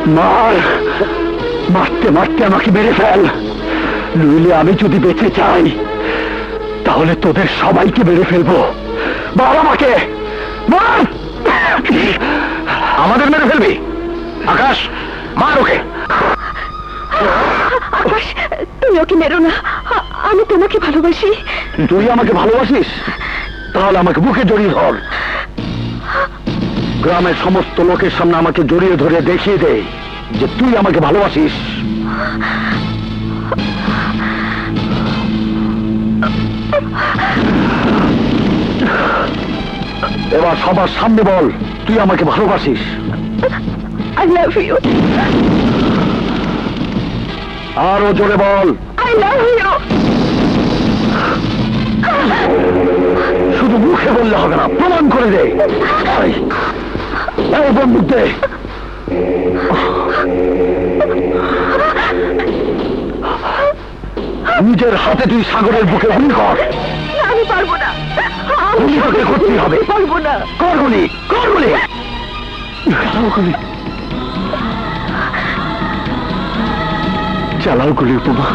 মার, মারতে মারতে আমাকে মেরে ফেল, নইলে আমি যদি বেঁচে চাই তাহলে তোদের সবাইকে মেরে ফেলবো। মার আমাকে, মার। আমাদের মেরে ফেলবি? আকাশ, মার ওকে। আকাশ, তুমি ওকে মেরো না, আমি তোমাকে ভালোবাসি। তুই আমাকে ভালোবাসিস? তাহলে আমাকে বুকে জড়িয়ে ধর, গ্রামের সমস্ত লোকের সামনে আমাকে জড়িয়ে ধরে দেখিয়ে দে যে তুই আমাকে ভালোবাসিস। এবার সবার সামনে বল তুই আমাকে ভালোবাসিস। I love you. আরো জোরে বল, আই লাভ ইউ। শুধু মুখে বললে হবে না, প্রমাণ করে দে। এই বন্দুক দে। নিজের হাতে তুই সাগরের বুকে গুলি কর। আমি পারবো না, গুলি তোকে করতেই হবে। পারবো না। কর গুলি, কর গুলি, চালাও গুলি, চালাও গুলি উপমা।